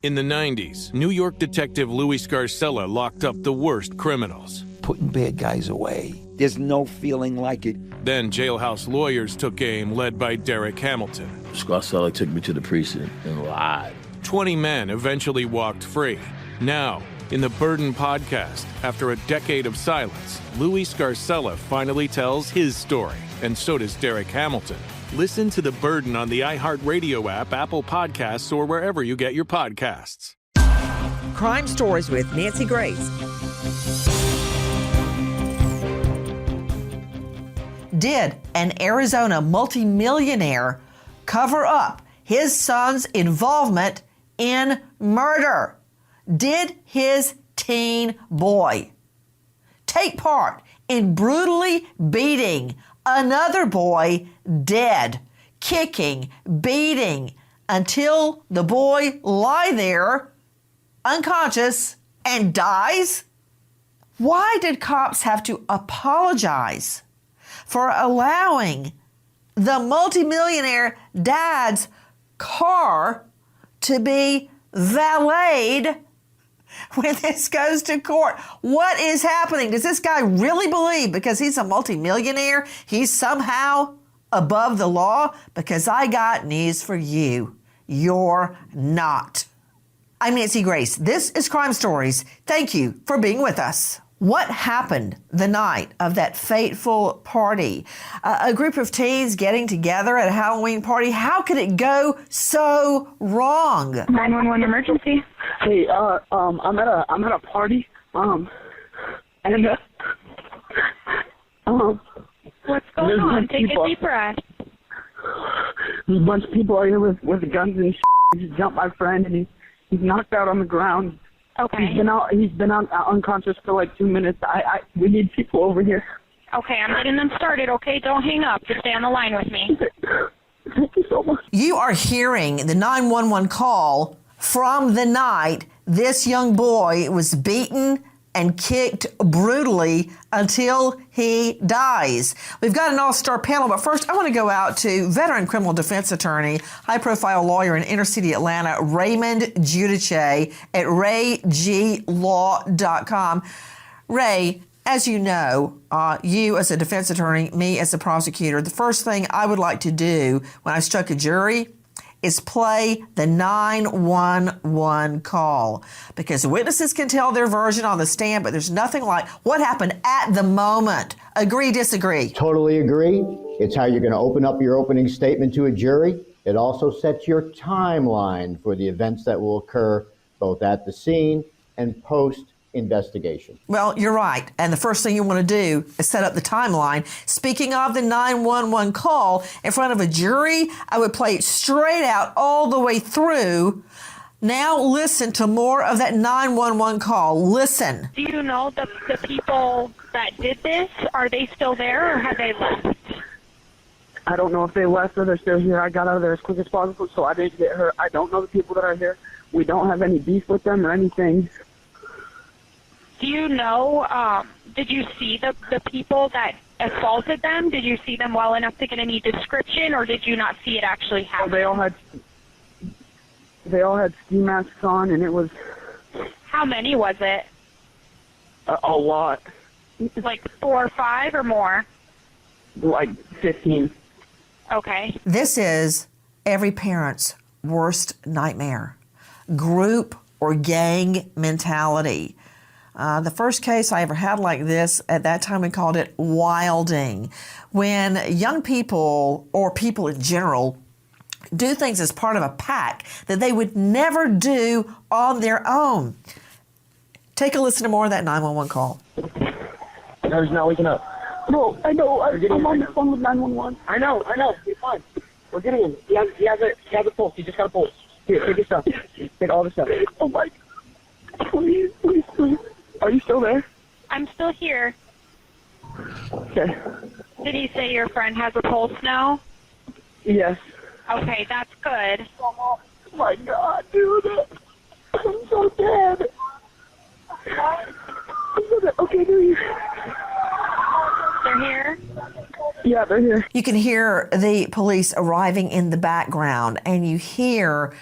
In the 90s, New York detective Louis Scarcella locked up the worst criminals. Putting bad guys away. There's no feeling like it. Then jailhouse lawyers took aim, led by Derek Hamilton. Scarcella took me to the precinct and lied. 20 men eventually walked free. Now, in the Burden podcast, after a decade of silence, Louis Scarcella finally tells his story, and so does Derek Hamilton. Listen to The Burden on the iHeartRadio app, Apple Podcasts, or wherever you get your podcasts. Crime Stories with Nancy Grace. Did an Arizona multimillionaire cover up his son's involvement in murder? Did his teen boy take part in brutally beating another boy dead, kicking, beating, until the boy lie there unconscious and dies? Why did cops have to apologize for allowing the multimillionaire dad's car to be valeted when this goes to court? What is happening? Does this guy really believe because he's a multimillionaire, he's somehow above the law? Because I got news for you. You're not. I'm Nancy Grace. This is Crime Stories. Thank you for being with us. What happened the night of that fateful party? A group of teens getting together at a Halloween party. How could it go so wrong? 911 emergency. Hey, I'm at a party. What's going on? Take a deep breath. There's a bunch of people out here with guns and He just jumped my friend and he's knocked out on the ground. Okay. He's been unconscious for like 2 minutes. We need people over here. Okay, I'm getting them started, okay? Don't hang up. Just stay on the line with me. Thank you so much. You are hearing the 911 call from the night this young boy was beaten and kicked brutally until he dies. We've got an all-star panel, but first I want to go out to veteran criminal defense attorney, high-profile lawyer in inner-city Atlanta, Raymond Giudice at rayglaw.com. Ray, as you know, you as a defense attorney, me as a prosecutor, the first thing I would like to do when I struck a jury is play the 911 call, because witnesses can tell their version on the stand, but there's nothing like what happened at the moment. Agree, disagree? Totally agree. It's how you're going to open up your opening statement to a jury. It also sets your timeline for the events that will occur both at the scene and post-investigation. Well, you're right. And the first thing you want to do is set up the timeline. Speaking of the 911 call in front of a jury, I would play it straight out all the way through. Now listen to more of that 911 call. Listen. Do you know the people that did this? Are they still there or have they left? I don't know if they left or they're still here. I got out of there as quick as possible, so I didn't get hurt. I don't know the people that are here. We don't have any beef with them or anything. Do you know, did you see the people that assaulted them? Did you see them well enough to get any description, or did you not see it actually happen? They all had ski masks on, and it was... How many was it? A lot. Like 4 or 5 or more? Like 15. Okay. This is every parent's worst nightmare. Group or gang mentality. The first case I ever had like this, at that time we called it wilding. When young people, or people in general, do things as part of a pack that they would never do on their own. Take a listen to more of that 911 call. No, he's not waking up. No, I know. I'm on the phone with 911. I know. You're fine. We're getting him. He has a pulse. He just got a pulse. Here, take his stuff. Take all the stuff. Oh, my God. Please. Are you still there? I'm still here. Okay. Did he say your friend has a pulse now? Yes. Okay, that's good. Oh, my God, dude. I'm so dead. Okay, they're here. They're here? Yeah, they're here. You can hear the police arriving in the background, and you hear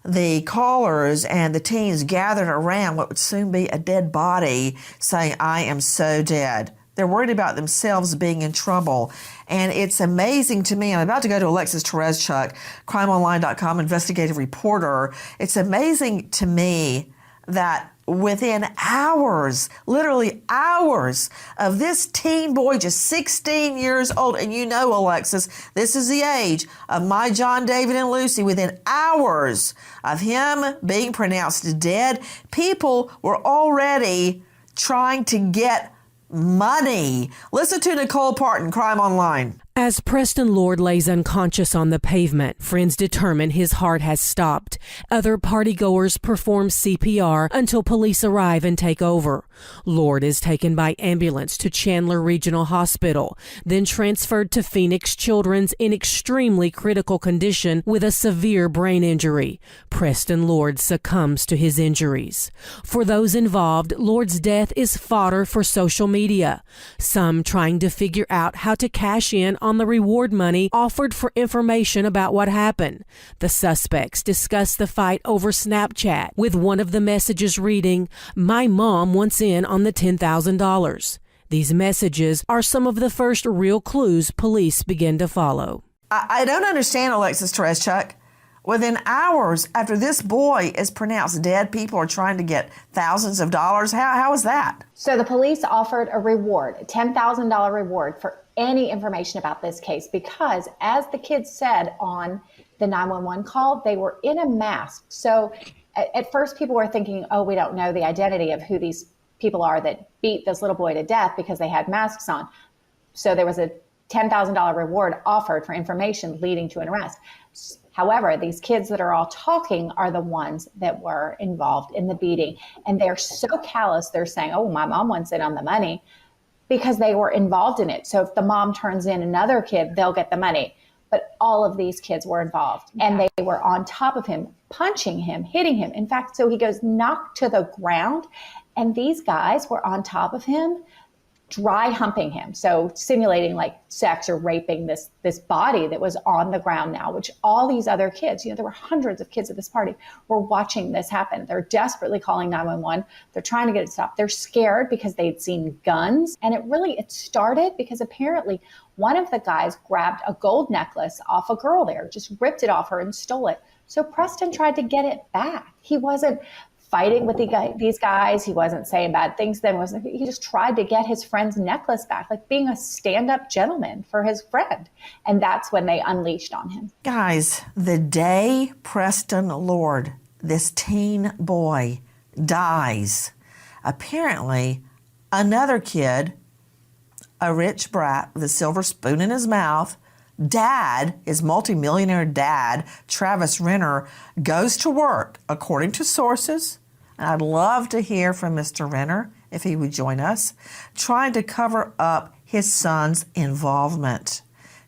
the callers and the teens gathered around what would soon be a dead body, saying, "I am so dead." They're worried about themselves being in trouble. And it's amazing to me. I'm about to go to Alexis Tereszczuk, crimeonline.com investigative reporter. It's amazing to me that within hours, literally hours, of this teen boy, just 16 years old, and you know, Alexis, this is the age of my John David and Lucy, within hours of him being pronounced dead, people were already trying to get money. Listen to Nicole Parton, Crime Online. As Preston Lord lays unconscious on the pavement, friends determine his heart has stopped. Other partygoers perform CPR until police arrive and take over. Lord is taken by ambulance to Chandler Regional Hospital, then transferred to Phoenix Children's in extremely critical condition with a severe brain injury. Preston Lord succumbs to his injuries. For those involved, Lord's death is fodder for social media, some trying to figure out how to cash in on the reward money offered for information about what happened. The suspects discussed the fight over Snapchat, with one of the messages reading, "My mom wants in on the $10,000. These messages are some of the first real clues police begin to follow. I don't understand, Alexis Tereszczuk. Within hours after this boy is pronounced dead, people are trying to get thousands of dollars. How is that? So the police offered a reward, a $10,000 reward for any information about this case, because as the kids said on the 911 call, they were in a mask. So at first people were thinking, oh, we don't know the identity of who these people are that beat this little boy to death because they had masks on. So there was a $10,000 reward offered for information leading to an arrest. However, these kids that are all talking are the ones that were involved in the beating. And they're so callous, they're saying, oh, my mom wants in on the money, because they were involved in it. So if the mom turns in another kid, they'll get the money. But all of these kids were involved, and they were on top of him, punching him, hitting him. In fact, so he goes knocked to the ground, and these guys were on top of him, dry humping him. So simulating like sex or raping this body that was on the ground now, which all these other kids, there were hundreds of kids at this party, were watching this happen. They're desperately calling 911. They're trying to get it stopped. They're scared because they'd seen guns. And it started because apparently one of the guys grabbed a gold necklace off a girl there, just ripped it off her and stole it. So Preston tried to get it back. He wasn't fighting with these guys. He wasn't saying bad things to them. He just tried to get his friend's necklace back, like being a stand-up gentleman for his friend. And that's when they unleashed on him. Guys, the day Preston Lord, this teen boy, dies, apparently another kid, a rich brat with a silver spoon in his mouth, dad, his multimillionaire dad, Travis Renner, goes to work, according to sources, and I'd love to hear from Mr. Renner, if he would join us, trying to cover up his son's involvement.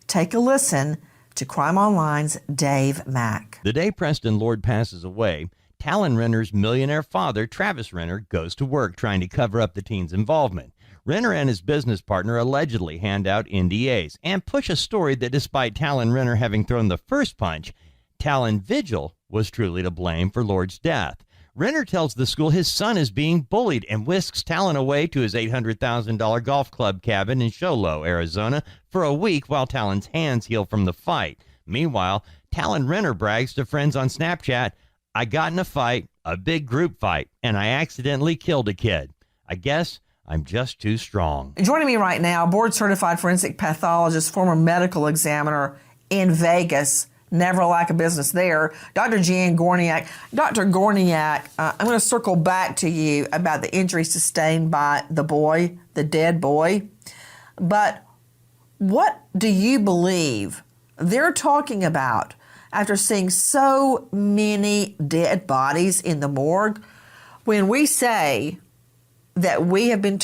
Take a listen to Crime Online's Dave Mack. The day Preston Lord passes away, Talon Renner's millionaire father, Travis Renner, goes to work trying to cover up the teen's involvement. Renner and his business partner allegedly hand out NDAs and push a story that despite Talon Renner having thrown the first punch, Talon Vigil was truly to blame for Lord's death. Renner tells the school his son is being bullied and whisks Talon away to his $800,000 golf club cabin in Show Low, Arizona, for a week while Talon's hands heal from the fight. Meanwhile, Talon Renner brags to friends on Snapchat, "I got in a fight, a big group fight, and I accidentally killed a kid. I guess I'm just too strong." Joining me right now, board-certified forensic pathologist, former medical examiner in Vegas, never lack of business there, Dr. Jan Gorniak. Dr. Gorniak, I'm going to circle back to you about the injuries sustained by the boy, the dead boy. But what do you believe they're talking about after seeing so many dead bodies in the morgue? When we say that we have been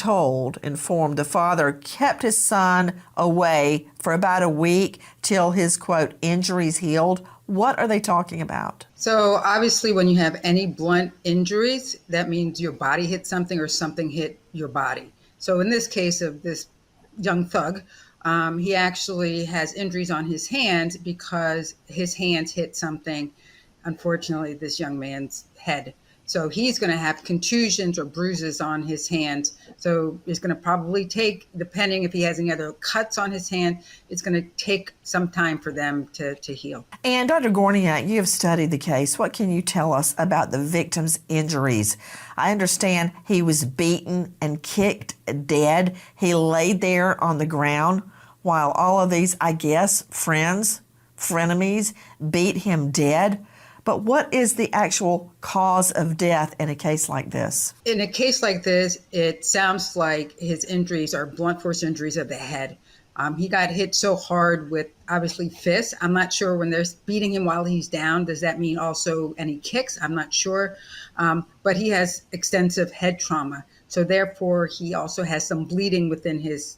informed the father kept his son away for about a week till his, quote, injuries healed. What are they talking about? So obviously when you have any blunt injuries, that means your body hit something or something hit your body. So in this case of this young thug, he actually has injuries on his hands because his hands hit something unfortunately, this young man's head. So he's going to have contusions or bruises on his hands. So it's going to probably take, depending if he has any other cuts on his hand, it's going to take some time for them to heal. And Dr. Gorniak, you have studied the case. What can you tell us about the victim's injuries? I understand he was beaten and kicked dead. He laid there on the ground while all of these, I guess, frenemies beat him dead. But what is the actual cause of death in a case like this? In a case like this, it sounds like his injuries are blunt force injuries of the head. He got hit so hard with, obviously, fists. I'm not sure when they're beating him while he's down, does that mean also any kicks? I'm not sure. But he has extensive head trauma. So therefore, he also has some bleeding within his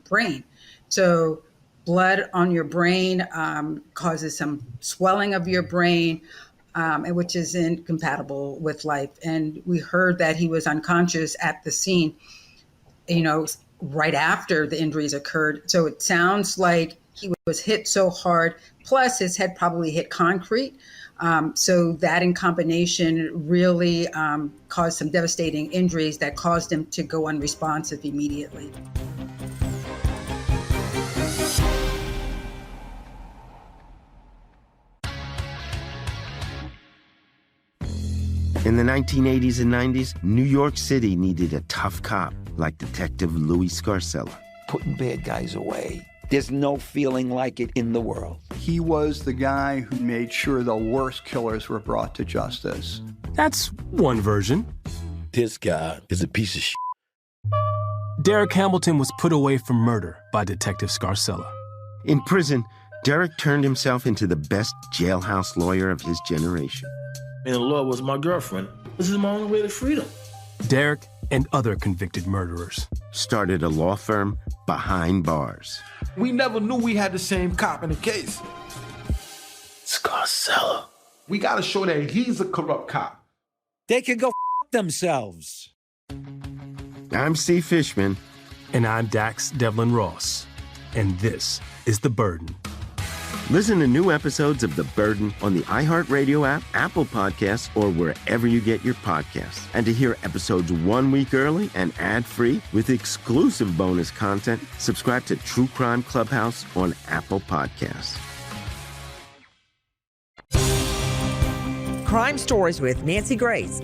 brain. So blood on your brain causes some swelling of your brain, which is incompatible with life. And we heard that he was unconscious at the scene, right after the injuries occurred. So it sounds like he was hit so hard, plus his head probably hit concrete. So that in combination really caused some devastating injuries that caused him to go unresponsive immediately. In the 1980s and 90s, New York City needed a tough cop like Detective Louis Scarcella. Putting bad guys away. There's no feeling like it in the world. He was the guy who made sure the worst killers were brought to justice. That's one version. This guy is a piece of shit. Derek Hamilton was put away for murder by Detective Scarcella. In prison, Derek turned himself into the best jailhouse lawyer of his generation. And the law was my girlfriend. This is my only way to freedom. Derek and other convicted murderers started a law firm behind bars. We never knew we had the same cop in the case. Scarcella. We gotta show that he's a corrupt cop. They can go themselves. I'm Steve Fishman. And I'm Dax Devlin Ross. And this is The Burden. Listen to new episodes of The Burden on the iHeartRadio app, Apple Podcasts, or wherever you get your podcasts. And to hear episodes 1 week early and ad-free with exclusive bonus content, subscribe to True Crime Clubhouse on Apple Podcasts. Crime Stories with Nancy Grace.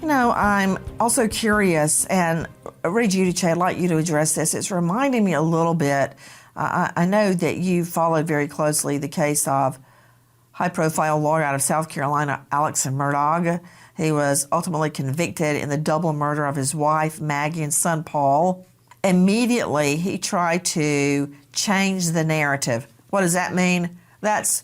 I'm also curious, and Ray Giudice, I'd like you to address this. It's reminding me a little bit. I know that you followed very closely the case of high-profile lawyer out of South Carolina, Alex Murdaugh. He was ultimately convicted in the double murder of his wife, Maggie, and son, Paul. Immediately, he tried to change the narrative. What does that mean? That's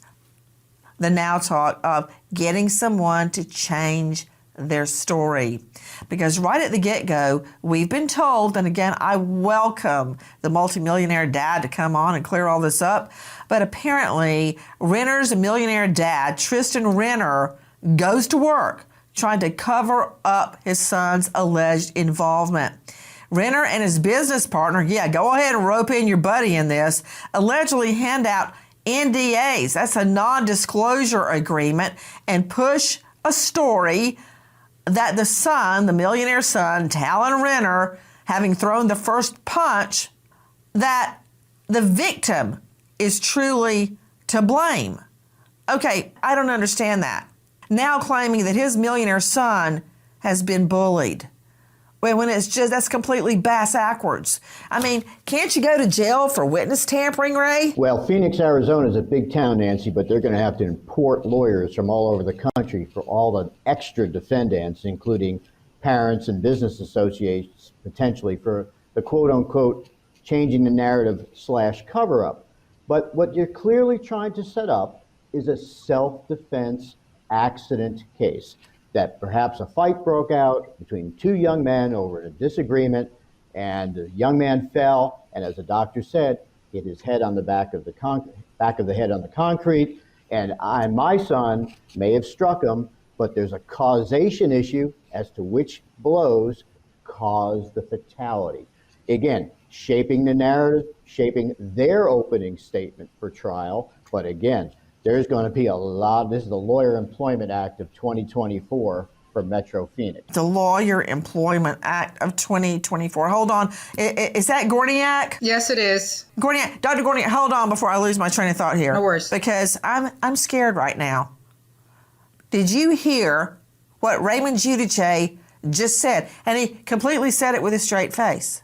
the now talk of getting someone to change their story. Because right at the get-go, we've been told, and again, I welcome the multimillionaire dad to come on and clear all this up, but apparently Renner's millionaire dad, Tristan Renner, goes to work trying to cover up his son's alleged involvement. Renner and his business partner, go ahead and rope in your buddy in this, allegedly hand out NDAs, that's a non-disclosure agreement, and push a story that the son, the millionaire son, Talon Renner, having thrown the first punch, that the victim is truly to blame. Okay, I don't understand that. Now claiming that his millionaire son has been bullied. When it's just, that's completely bass-ackwards. I mean, can't you go to jail for witness tampering, Ray? Well, Phoenix, Arizona is a big town, Nancy, but they're going to have to import lawyers from all over the country for all the extra defendants, including parents and business associations, potentially for the quote-unquote changing the narrative / cover-up. But what you're clearly trying to set up is a self-defense accident case, that perhaps a fight broke out between two young men over a disagreement, and the young man fell, and as the doctor said, hit his head on the back of the head on the concrete, and my son may have struck him, but there's a causation issue as to which blows caused the fatality. Again, shaping the narrative, shaping their opening statement for trial. But again, there's going to be a lot. This is the Lawyer Employment Act of 2024 for Metro Phoenix. The Lawyer Employment Act of 2024. Hold on. Is that Gorniak? Yes, it is. Gorniak, Dr. Gorniak, hold on before I lose my train of thought here. No worries. Because I'm scared right now. Did you hear what Raymond Giudice just said? And he completely said it with a straight face.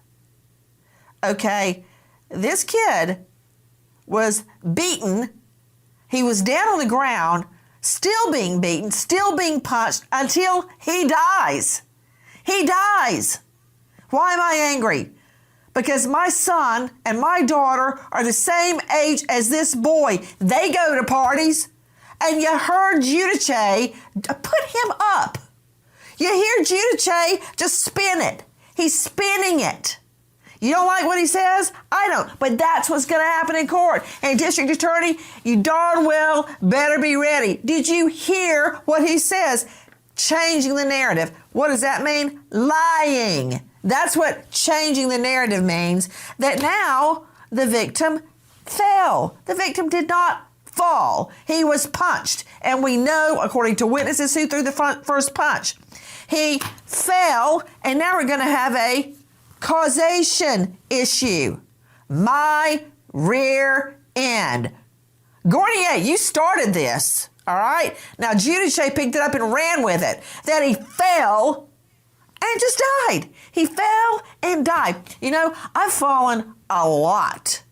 Okay, this kid was beaten. He was down on the ground, still being beaten, still being punched until he dies. He dies. Why am I angry? Because my son and my daughter are the same age as this boy. They go to parties, and you heard Giudice put him up. You hear Giudice just spin it. He's spinning it. You don't like what he says? I don't. But that's what's going to happen in court. And District Attorney, you darn well better be ready. Did you hear what he says? Changing the narrative. What does that mean? Lying. That's what changing the narrative means. That now the victim fell. The victim did not fall. He was punched. And we know, according to witnesses, who threw the first punch. He fell, and now we're going to have a causation issue. My rear end. Gornier, you started this, all right? Now, Giudice picked it up and ran with it. That he fell and just died. He fell and died. You know, I've fallen a lot.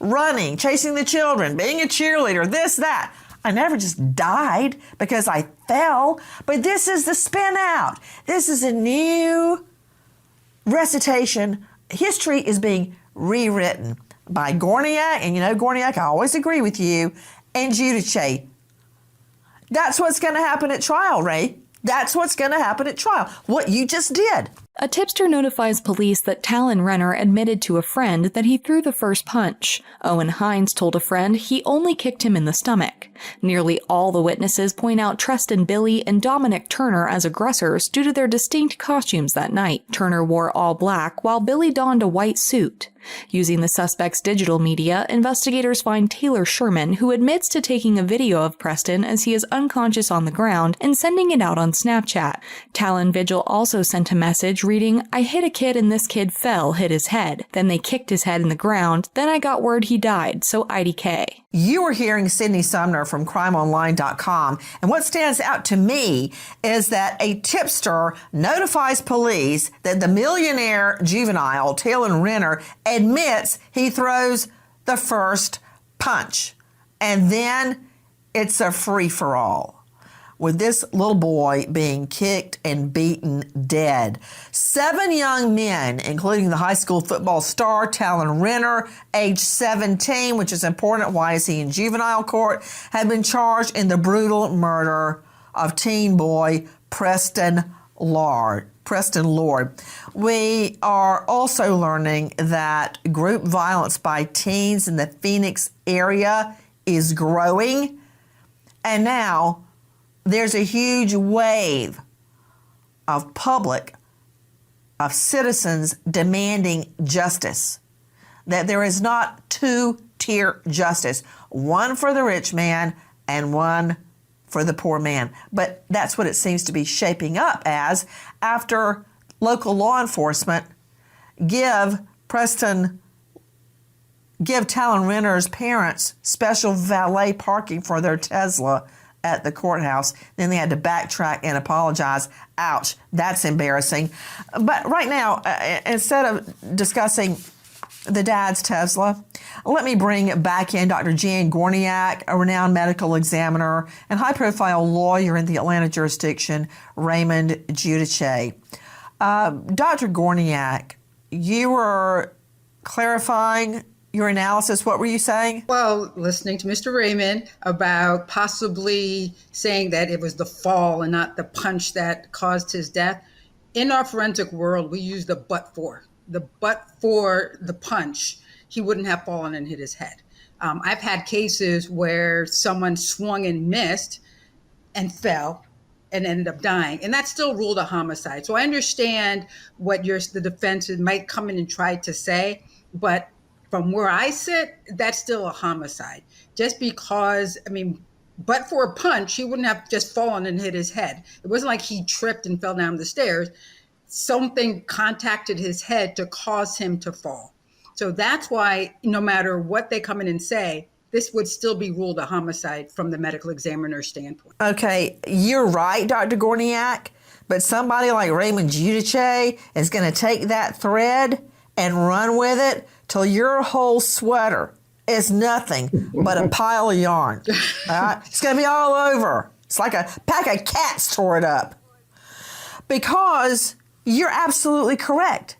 Running, chasing the children, being a cheerleader, this, that. I never just died because I fell. But this is the spin out. This is a new recitation. History is being rewritten by Gorniak, and you know, Gorniak, I always agree with you, and Giudice. That's what's going to happen at trial, Ray. That's what's going to happen at trial. What you just did. A tipster notifies police that Talon Renner admitted to a friend that he threw the first punch. Owen Hines told a friend he only kicked him in the stomach. Nearly all the witnesses point out Treston Billy and Dominic Turner as aggressors due to their distinct costumes that night. Turner wore all black while Billy donned a white suit. Using the suspect's digital media, investigators find Taylor Sherman, who admits to taking a video of Preston as he is unconscious on the ground and sending it out on Snapchat. Talon Vigil also sent a message reading, "I hit a kid and this kid fell, hit his head. Then they kicked his head in the ground. Then I got word he died, so IDK." You are hearing Sydney Sumner from crimeonline.com, and what stands out to me is that a tipster notifies police that the millionaire juvenile, Talon Renner, admits he throws the first punch. And then it's a free-for-all, with this little boy being kicked and beaten dead. 7 young men, including the high school football star Talon Renner, age 17, which is important, why is he in juvenile court, have been charged in the brutal murder of teen boy Preston Lord. We are also learning that group violence by teens in the Phoenix area is growing. And now there's a huge wave of citizens demanding justice. That there is not two-tier justice, one for the rich man and one for the poor man. But that's what it seems to be shaping up as after local law enforcement give Talon Renner's parents special valet parking for their Tesla at the courthouse. Then they had to backtrack and apologize. Ouch, that's embarrassing. But right now, instead of discussing the dad's Tesla, let me bring back in Dr. Jan Gorniak, a renowned medical examiner and high-profile lawyer in the Atlanta jurisdiction, Raymond Giudice. Dr. Gorniak, you were clarifying your analysis. What were you saying? Well, listening to Mr. Raymond about possibly saying that it was the fall and not the punch that caused his death. In our forensic world, we use the but for the punch, he wouldn't have fallen and hit his head. I've had cases where someone swung and missed and fell, and ended up dying. And that's still ruled a homicide. So I understand what the defense might come in and try to say, but from where I sit, that's still a homicide. Just because, but for a punch, he wouldn't have just fallen and hit his head. It wasn't like he tripped and fell down the stairs. Something contacted his head to cause him to fall. So that's why no matter what they come in and say, this would still be ruled a homicide from the medical examiner's standpoint. Okay, you're right, Dr. Gorniak, but somebody like Raymond Giudice is going to take that thread and run with it till your whole sweater is nothing but a pile of yarn. All right? It's going to be all over. It's like a pack of cats tore it up. Because you're absolutely correct.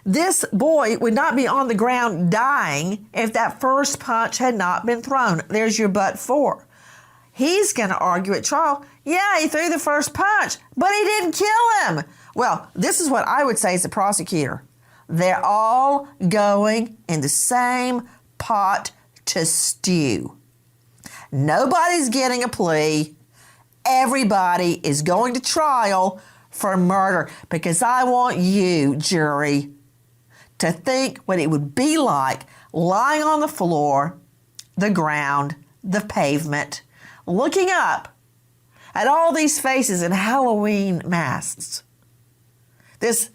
This boy would not be on the ground dying if that first punch had not been thrown. There's your but for. He's going to argue at trial, yeah, he threw the first punch, but he didn't kill him. Well, this is what I would say as a prosecutor. They're all going in the same pot to stew. Nobody's getting a plea. Everybody is going to trial for murder because I want you, jury, to think what it would be like lying on the floor, the ground, the pavement, looking up at all these faces in Halloween masks. This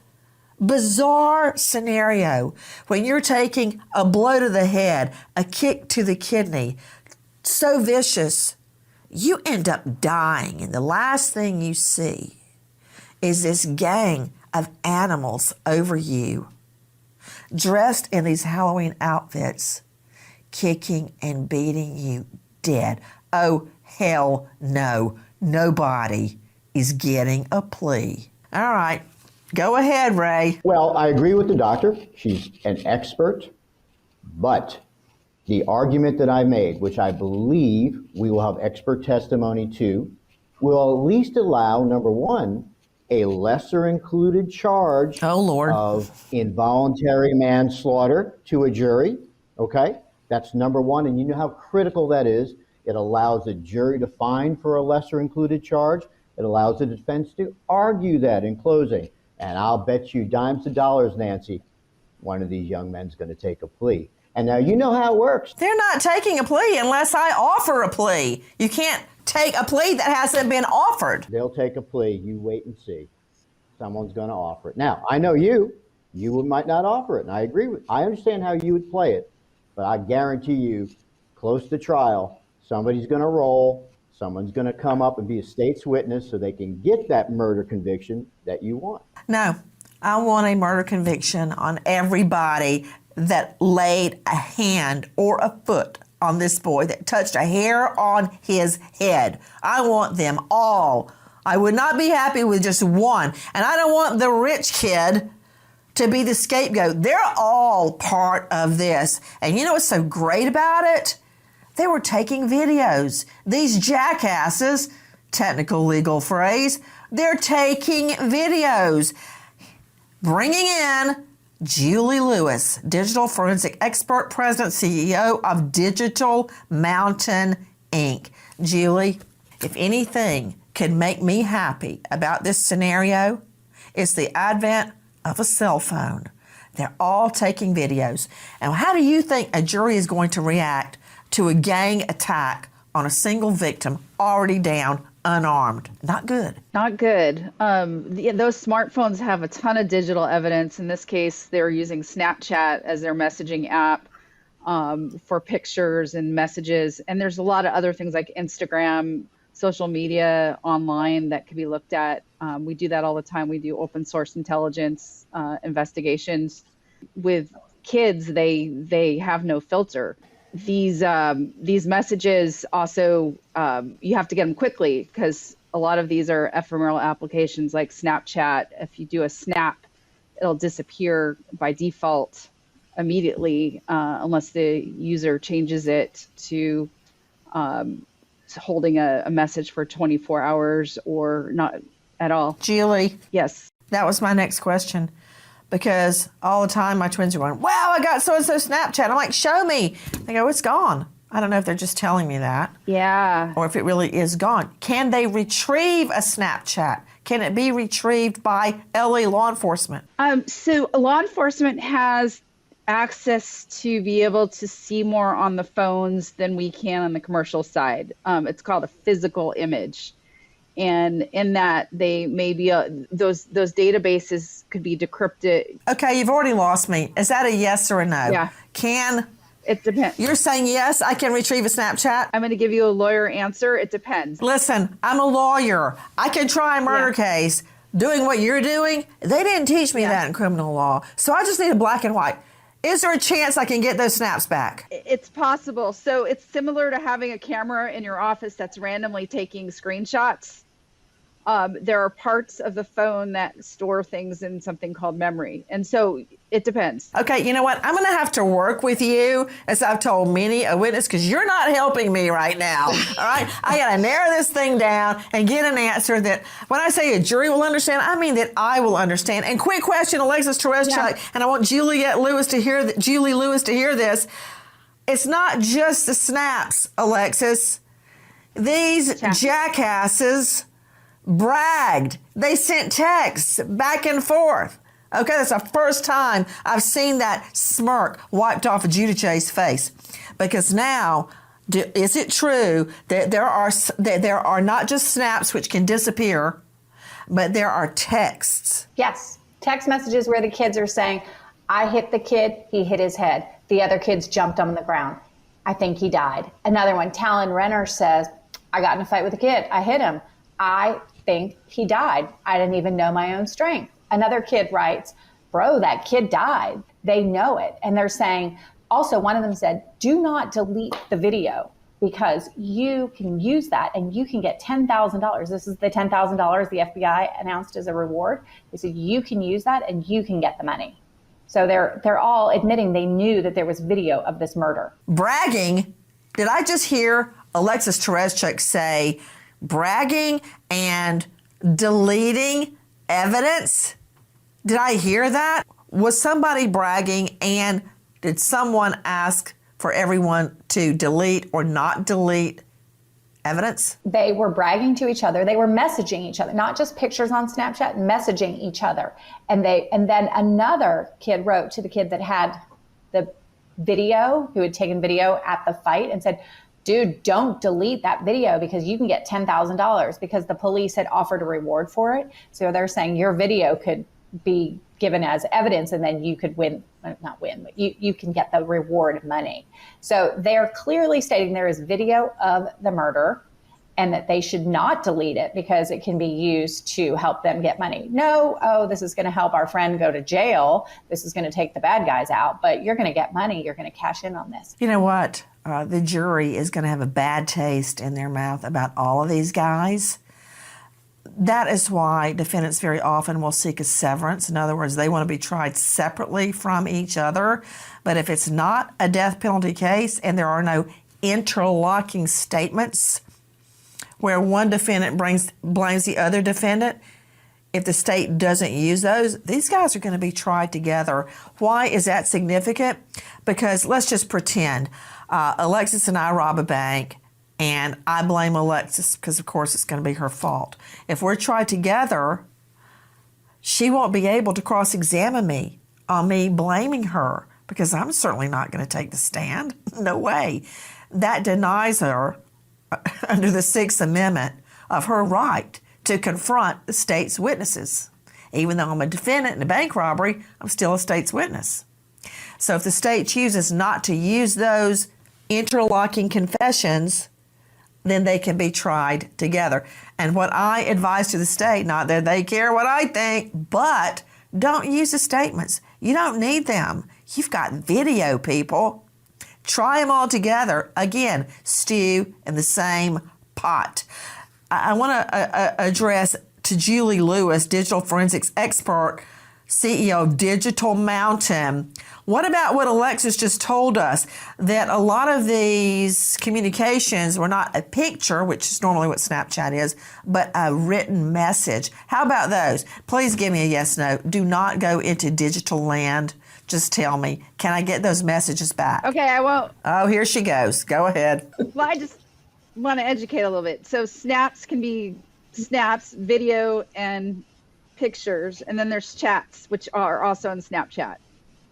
bizarre scenario when you're taking a blow to the head, a kick to the kidney, so vicious, you end up dying, and the last thing you see is this gang of animals over you, dressed in these Halloween outfits, kicking and beating you dead. Oh, hell no. Nobody is getting a plea. All right. Go ahead, Ray. Well, I agree with the doctor. She's an expert. But the argument that I made, which I believe we will have expert testimony to, will at least allow, number one, a lesser included charge of involuntary manslaughter to a jury. Okay? That's number one. And you know how critical that is. It allows the jury to find for a lesser included charge. It allows the defense to argue that in closing. And I'll bet you dimes and dollars, Nancy, one of these young men's going to take a plea. And now you know how it works. They're not taking a plea unless I offer a plea. You can't take a plea that hasn't been offered. They'll take a plea. You wait and see. Someone's going to offer it. Now, I know you might not offer it, and I understand how you would play it, but I guarantee you, close to trial, somebody's going to roll, someone's going to come up and be a state's witness so they can get that murder conviction that you want. No, I want a murder conviction on everybody that laid a hand or a foot on this boy, that touched a hair on his head. I want them all. I would not be happy with just one. And I don't want the rich kid to be the scapegoat. They're all part of this. And you know what's so great about it? They were taking videos. These jackasses, technical legal phrase, they're taking videos. Bringing in Julie Lewis, digital forensic expert, president, CEO of Digital Mountain, Inc. Julie, if anything could make me happy about this scenario, it's the advent of a cell phone. They're all taking videos. And how do you think a jury is going to react to a gang attack on a single victim already down, unarmed? Not good. Not good. Those smartphones have a ton of digital evidence. In this case, they're using Snapchat as their messaging app for pictures and messages. And there's a lot of other things like Instagram, social media online that could be looked at. We do that all the time. We do open source intelligence investigations. With kids, they have no filter. These messages also, you have to get them quickly because a lot of these are ephemeral applications like Snapchat. If you do a snap, it'll disappear by default immediately unless the user changes it to holding a message for 24 hours or not at all. Julie. Yes. That was my next question. Because all the time my twins are going, wow, I got so-and-so Snapchat. I'm like, show me. They go, it's gone. I don't know if they're just telling me that. Yeah. Or if it really is gone. Can they retrieve a Snapchat? Can it be retrieved by LA law enforcement? So law enforcement has access to be able to see more on the phones than we can on the commercial side. It's called a physical image. And in that, they may be those databases could be decrypted. Okay, you've already lost me. Is that a yes or a no? Yeah. It depends. You're saying yes, I can retrieve a Snapchat? I'm going to give you a lawyer answer. It depends. Listen, I'm a lawyer. I can try a murder case. Doing what you're doing, they didn't teach me that in criminal law. So I just need a black and white. Is there a chance I can get those snaps back? It's possible. So it's similar to having a camera in your office that's randomly taking screenshots. There are parts of the phone that store things in something called memory. And so it depends. Okay, you know what? I'm going to have to work with you, as I've told many a witness, because you're not helping me right now. All right? I got to narrow this thing down and get an answer that, when I say a jury will understand, I mean that I will understand. And quick question, Alexis Tereszcuk, and I want Julie Lewis to hear this. It's not just the snaps, Alexis. These jackasses bragged. They sent texts back and forth. Okay, that's the first time I've seen that smirk wiped off of Giudice's face. Because now, is it true that there are not just snaps which can disappear, but there are texts? Yes, text messages where the kids are saying, I hit the kid, he hit his head. The other kids jumped on the ground. I think he died. Another one, Talon Renner says, I got in a fight with a kid. I hit him. I think he died. I didn't even know my own strength. Another kid writes, bro, that kid died. They know it. And they're saying, also one of them said, do not delete the video because you can use that and you can get $10,000. This is the $10,000 the FBI announced as a reward. They said, you can use that and you can get the money. So they're all admitting they knew that there was video of this murder. Bragging? Did I just hear Alexis Tereszcuk say bragging and deleting evidence? Did I hear that? Was somebody bragging and did someone ask for everyone to delete or not delete evidence? They were bragging to each other. They were messaging each other, not just pictures on Snapchat, messaging each other. And then another kid wrote to the kid that had the video, who had taken video at the fight, and said, dude, don't delete that video because you can get $10,000 because the police had offered a reward for it. So they're saying your video could be given as evidence and then you could not win, but you can get the reward money. So they're clearly stating there is video of the murder and that they should not delete it because it can be used to help them get money. No, this is going to help our friend go to jail. This is going to take the bad guys out, but you're going to get money. You're going to cash in on this. You know what? The jury is going to have a bad taste in their mouth about all of these guys. That is why defendants very often will seek a severance. In other words, they want to be tried separately from each other. But if it's not a death penalty case and there are no interlocking statements where one defendant blames the other defendant, if the state doesn't use those, these guys are going to be tried together. Why is that significant? Because let's just pretend Alexis and I rob a bank and I blame Alexis because, of course, it's going to be her fault. If we're tried together, she won't be able to cross-examine me on me blaming her because I'm certainly not going to take the stand. No way. That denies her, under the Sixth Amendment, of her right to confront the state's witnesses. Even though I'm a defendant in a bank robbery, I'm still a state's witness. So if the state chooses not to use those interlocking confessions, then they can be tried together. And what I advise to the state, not that they care what I think, but don't use the statements. You don't need them. You've got video, people. Try them all together. Again, stew in the same pot. I want to address to Julie Lewis, digital forensics expert, CEO of Digital Mountain. What about what Alexis just told us, that a lot of these communications were not a picture, which is normally what Snapchat is, but a written message? How about those? Please give me a yes, no. Do not go into digital land just tell me, can I get those messages back? Okay, I won't. Oh, here she goes. Go ahead. Well, I just want to educate a little bit. So snaps can be snaps, video, and pictures, and then there's chats, which are also in Snapchat.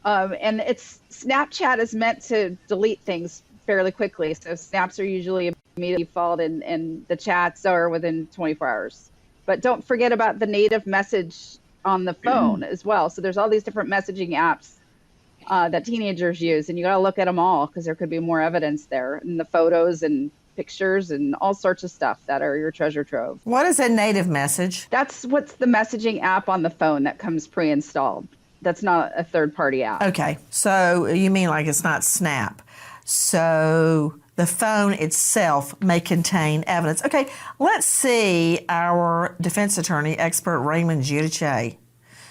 And Snapchat is meant to delete things fairly quickly. So snaps are usually immediately followed, and the chats are within 24 hours. But don't forget about the native message on the phone as well. So there's all these different messaging apps that teenagers use, and you got to look at them all because there could be more evidence there, and the photos and pictures and all sorts of stuff that are your treasure trove. What is a native message? That's what's the messaging app on the phone that comes pre-installed. That's not a third-party app. Okay, so you mean like it's not Snap. So the phone itself may contain evidence. Okay, let's see our defense attorney, expert Raymond Giudice.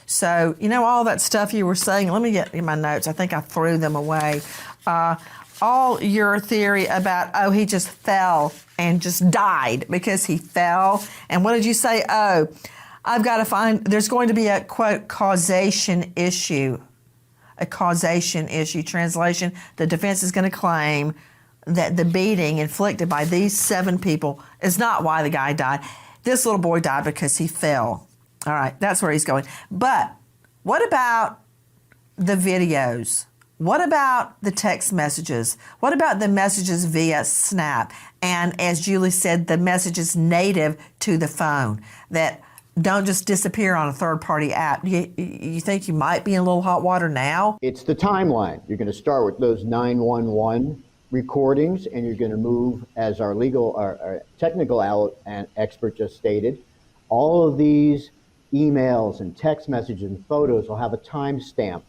So, you know, all that stuff you were saying, let me get in my notes. I think I threw them away. All your theory about, he just fell and just died because he fell. And what did you say? I've got to find, there's going to be a, quote, causation issue. A causation issue. Translation, the defense is going to claim that the beating inflicted by these 7 people is not why the guy died. This little boy died because he fell. All right, that's where he's going. But what about the videos? What about the text messages? What about the messages via Snap? And as Julie said, the messages native to the phone that don't just disappear on a third-party app. You think you might be in a little hot water now? It's the timeline. You're going to start with those 911 recordings, and you're going to move, as our technical expert just stated, all of these emails and text messages and photos will have a timestamp,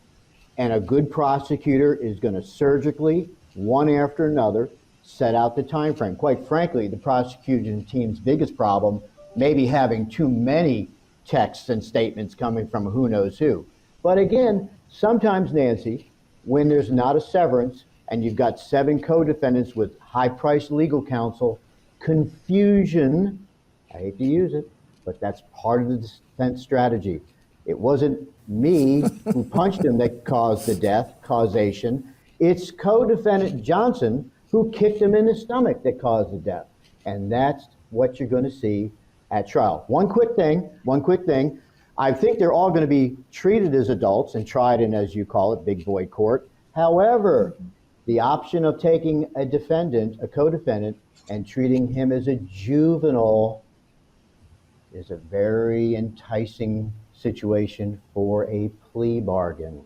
and a good prosecutor is going to surgically, one after another, set out the time frame. Quite frankly, the prosecution team's biggest problem may be having too many texts and statements coming from who knows who. But again, sometimes, Nancy, when there's not a severance and you've got 7 co-defendants with high-priced legal counsel, confusion, I hate to use it, but that's part of the defense strategy. It wasn't me who punched him that caused the death, causation. It's co-defendant Johnson who kicked him in the stomach that caused the death. And that's what you're going to see at trial. One quick thing. I think they're all going to be treated as adults and tried in, as you call it, big boy court. However, the option of taking a defendant, a co-defendant, and treating him as a juvenile is a very enticing situation for a plea bargain.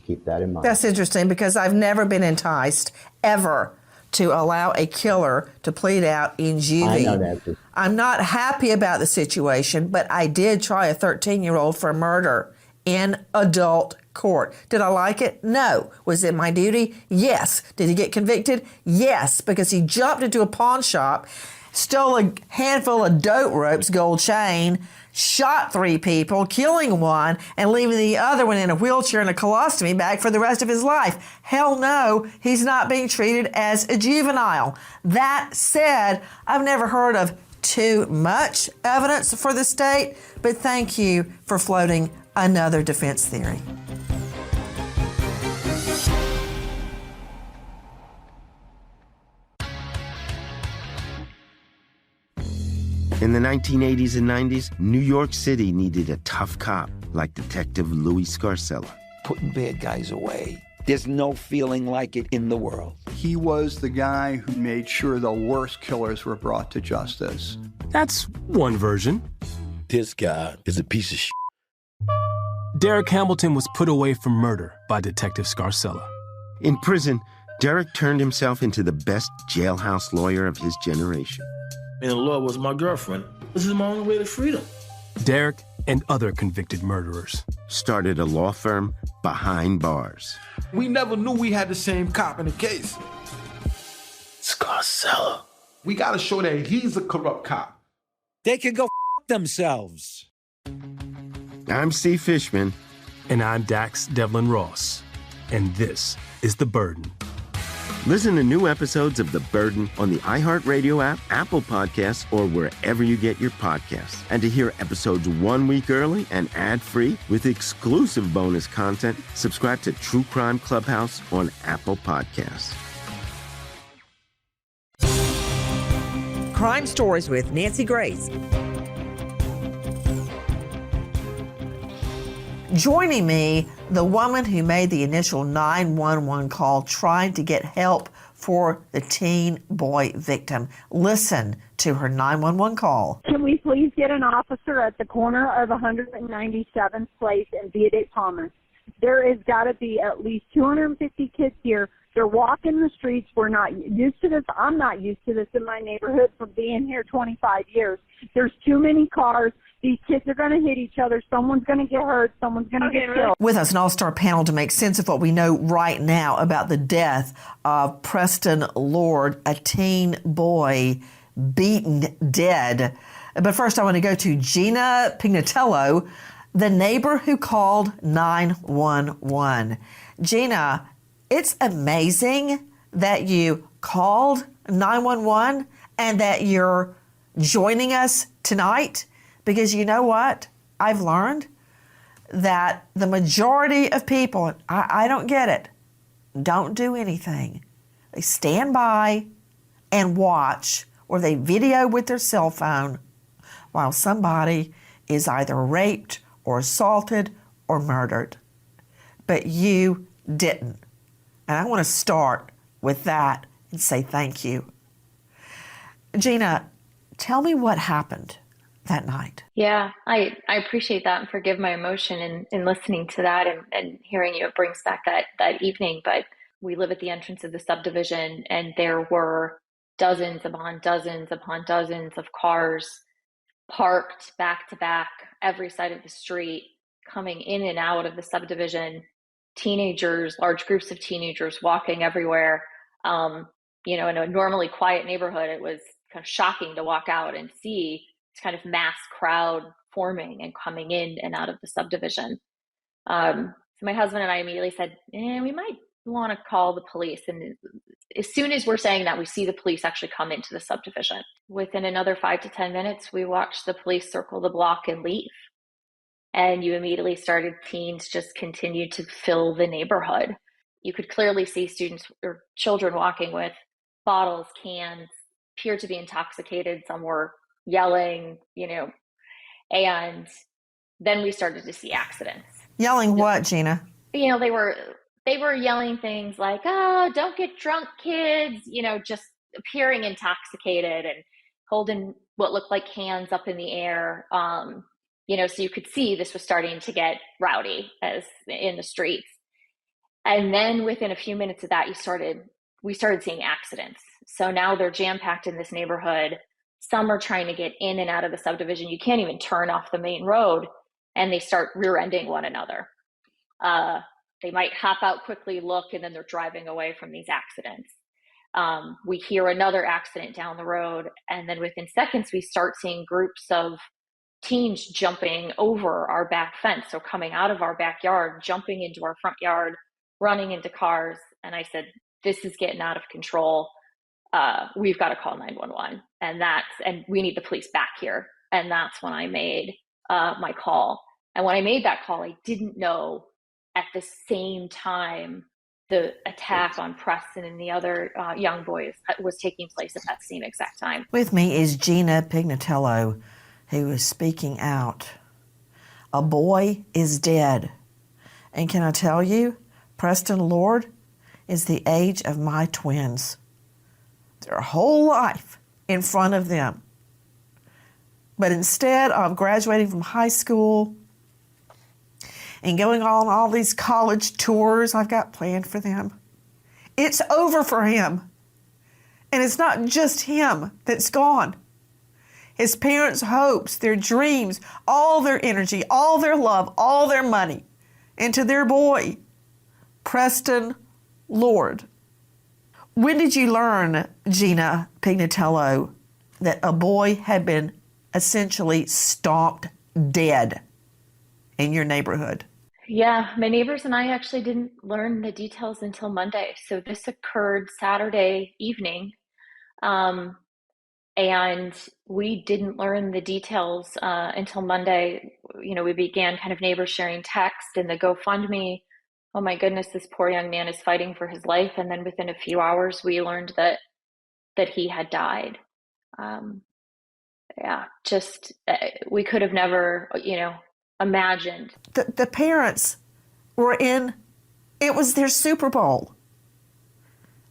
Keep that in mind. That's interesting because I've never been enticed, ever, to allow a killer to plead out in juvie. I know that. I'm not happy about the situation, but I did try a 13-year-old for murder in adult court. Did I like it? No. Was it my duty? Yes. Did he get convicted? Yes, because he jumped into a pawn shop, stole a handful of dope ropes, gold chain, shot 3 people, killing 1, and leaving the other one in a wheelchair in a colostomy bag for the rest of his life. Hell no, he's not being treated as a juvenile. That said, I've never heard of too much evidence for the state, but thank you for floating another defense theory. In the 1980s and 90s, New York City needed a tough cop like Detective Louis Scarcella. Putting bad guys away. There's no feeling like it in the world. He was the guy who made sure the worst killers were brought to justice. That's one version. This guy is a piece of shit. Derek Hamilton was put away for murder by Detective Scarcella. In prison, Derek turned himself into the best jailhouse lawyer of his generation. And the law was my girlfriend. This is my only way to freedom. Derek and other convicted murderers started a law firm behind bars. We never knew we had the same cop in the case. Scarcella. We gotta show that he's a corrupt cop. They can go themselves. I'm Steve Fishman. And I'm Dax Devlin Ross. And this is The Burden. Listen to new episodes of The Burden on the iHeartRadio app, Apple Podcasts, or wherever you get your podcasts. And to hear episodes 1 week early and ad-free with exclusive bonus content, subscribe to True Crime Clubhouse on Apple Podcasts. Crime Stories with Nancy Grace. Joining me, the woman who made the initial 911 call trying to get help for the teen boy victim. Listen to her 911 call. Can we please get an officer at the corner of 197th Place and Via de Palmas? There has got to be at least 250 kids here. They're walking the streets. We're not used to this. I'm not used to this in my neighborhood from being here 25 years. There's too many cars. These kids are going to hit each other. Someone's going to get hurt. Someone's going to get killed. With us, an all-star panel to make sense of what we know right now about the death of Preston Lord, a teen boy beaten dead. But first, I want to go to Gina Pignatello, the neighbor who called 911. Gina, it's amazing that you called 911 and that you're joining us tonight, because you know what? I've learned that the majority of people, I don't get it, don't do anything. They stand by and watch, or they video with their cell phone while somebody is either raped or assaulted or murdered. But you didn't. And I want to start with that and say thank you. Gina, tell me what happened that night. Yeah, I appreciate that and forgive my emotion in listening to that and hearing you. It brings back that evening. But we live at the entrance of the subdivision, and there were dozens upon dozens upon dozens of cars parked back to back, every side of the street, coming in and out of the subdivision. Teenagers, large groups of teenagers walking everywhere. In a normally quiet neighborhood, it was kind of shocking to walk out and see this kind of mass crowd forming and coming in and out of the subdivision. So my husband and I immediately said, we might want to call the police. And as soon as we're saying that, we see the police actually come into the subdivision. Within another 5 to 10 minutes, we watched the police circle the block and leave. And you immediately started teens just continued to fill the neighborhood. You could clearly see students or children walking with bottles, cans, appeared to be intoxicated. Some were yelling, and then we started to see accidents. Yelling what, Gina? They were yelling things like, "Oh, don't get drunk, kids," just appearing intoxicated and holding what looked like cans up in the air. So you could see this was starting to get rowdy as in the streets. And then within a few minutes of that, we started seeing accidents. So now they're jam-packed in this neighborhood. Some are trying to get in and out of the subdivision. You can't even turn off the main road, and they start rear-ending one another. They might hop out quickly, look, and then they're driving away from these accidents. We hear another accident down the road, and then within seconds, we start seeing groups of teens jumping over our back fence. So coming out of our backyard, jumping into our front yard, running into cars. And I said, this is getting out of control. We've got to call 911. And we need the police back here. And that's when I made my call. And when I made that call, I didn't know at the same time the attack on Preston and the other young boys was taking place at that same exact time. With me is Gina Pignatello, who is speaking out. A boy is dead. And can I tell you, Preston Lord is the age of my twins. Their whole life in front of them. But instead of graduating from high school and going on all these college tours I've got planned for them, it's over for him. And it's not just him that's gone. His parents' hopes, their dreams, all their energy, all their love, all their money into their boy, Preston Lord. When did you learn, Gina Pignatello, that a boy had been essentially stomped dead in your neighborhood? Yeah, my neighbors and I actually didn't learn the details until Monday. So this occurred Saturday evening. Um, and we didn't learn the details until Monday. You know, we began kind of neighbors sharing text and the GoFundMe. Oh my goodness, this poor young man is fighting for his life. And then within a few hours, we learned that he had died. Um, yeah, just we could have never, imagined. The parents were in, it was their Super Bowl.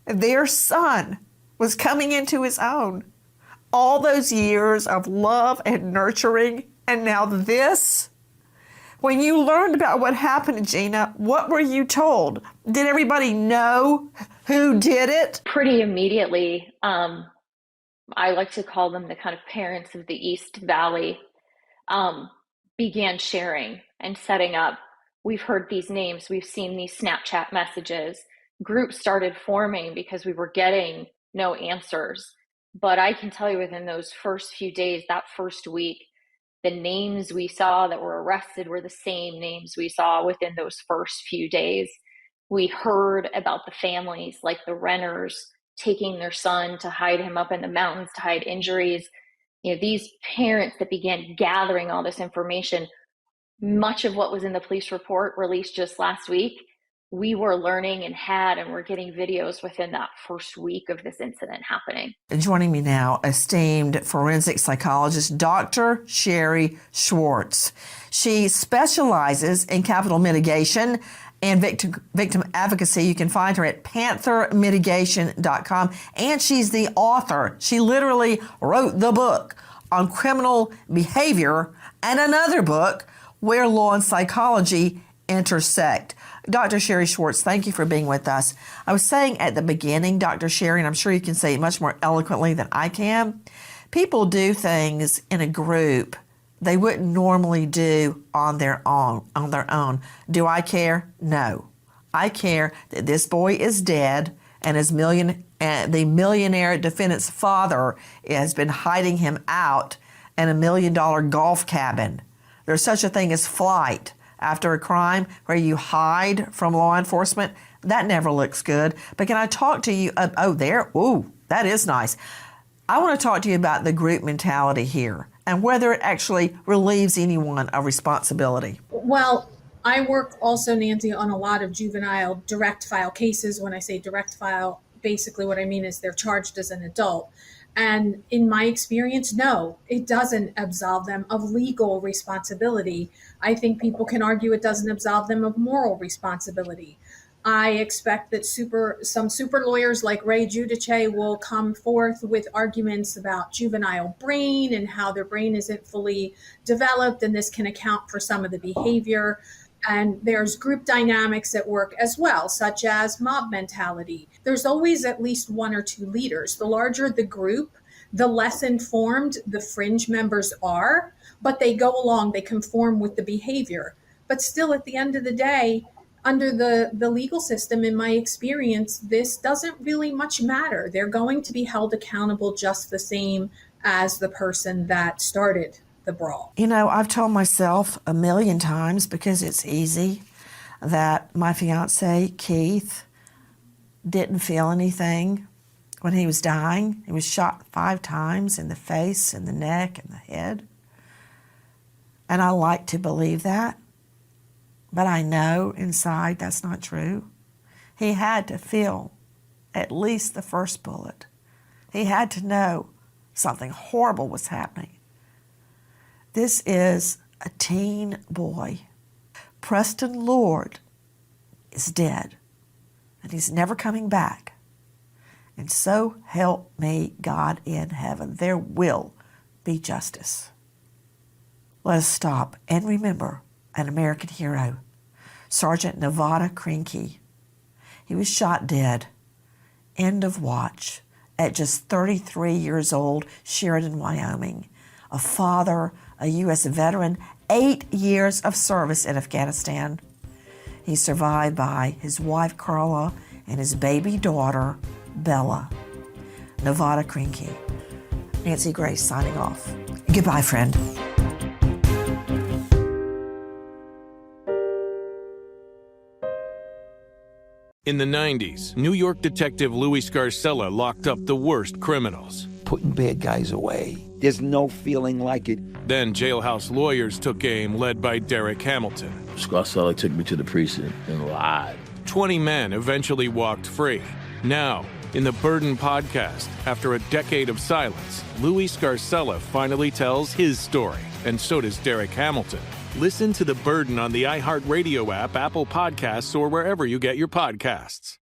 Their son was coming into his own. All those years of love and nurturing, and now this. When you learned about what happened, Gina, what were you told? Did everybody know who did it? Pretty immediately. I like to call them the kind of parents of the East Valley, began sharing and setting up. We've heard these names. We've seen these Snapchat messages. Groups started forming because we were getting no answers. But I can tell you within those first few days, that first week, the names we saw that were arrested were the same names we saw within those first few days. We heard about the families, like the Renners, taking their son to hide him up in the mountains to hide injuries. You know, these parents that began gathering all this information, much of what was in the police report released just last week, we were learning and we're getting videos within that first week of this incident happening. Joining me now, esteemed forensic psychologist, Dr. Sherry Schwartz. She specializes in capital mitigation and victim advocacy. You can find her at panthermitigation.com. And she's the author. She literally wrote the book on criminal behavior and another book, Where Law and Psychology Intersect. Dr. Sherry Schwartz, thank you for being with us. I was saying at the beginning, Dr. Sherry, and I'm sure you can say it much more eloquently than I can, people do things in a group they wouldn't normally do on their own. Do I care? No. I care that this boy is dead and the millionaire defendant's father has been hiding him out in a $1 million golf cabin. There's such a thing as flight after a crime where you hide from law enforcement. That never looks good. But can I talk to you? That is nice. I want to talk to you about the group mentality here and whether it actually relieves anyone of responsibility. Well, I work also, Nancy, on a lot of juvenile direct file cases. When I say direct file, basically what I mean is they're charged as an adult. And in my experience, no, it doesn't absolve them of legal responsibility. I think people can argue it doesn't absolve them of moral responsibility. I expect that some super lawyers like Ray Giudice will come forth with arguments about juvenile brain and how their brain isn't fully developed, and this can account for some of the behavior. And there's group dynamics at work as well, such as mob mentality. There's always at least one or two leaders. The larger the group, the less informed the fringe members are, but they go along, they conform with the behavior. But still, at the end of the day, under the legal system, in my experience, this doesn't really much matter. They're going to be held accountable just the same as the person that started the brawl. You know, I've told myself 1,000,000 times, because it's easy, that my fiance, Keith, didn't feel anything when he was dying. He was shot 5 times in the face, in the neck, and the head. And I like to believe that, but I know inside that's not true. He had to feel at least the first bullet. He had to know something horrible was happening. This is a teen boy. Preston Lord is dead, and he's never coming back. And so help me God in heaven, there will be justice. Let us stop and remember an American hero, Sergeant Nevada Krinke. He was shot dead, end of watch, at just 33 years old, Sheridan, Wyoming. A father, a U.S. veteran, 8 years of service in Afghanistan. He's survived by his wife, Carla, and his baby daughter, Bella. Nevada Krinke. Nancy Grace signing off. Goodbye, friend. In the 90s, New York detective Louis Scarcella locked up the worst criminals. Putting bad guys away. There's no feeling like it. Then jailhouse lawyers took aim, led by Derek Hamilton. Scarcella took me to the precinct and lied. 20 men eventually walked free. Now, in the Burden podcast, after a decade of silence, Louis Scarcella finally tells his story, and so does Derek Hamilton. Listen to The Burden on the iHeartRadio app, Apple Podcasts, or wherever you get your podcasts.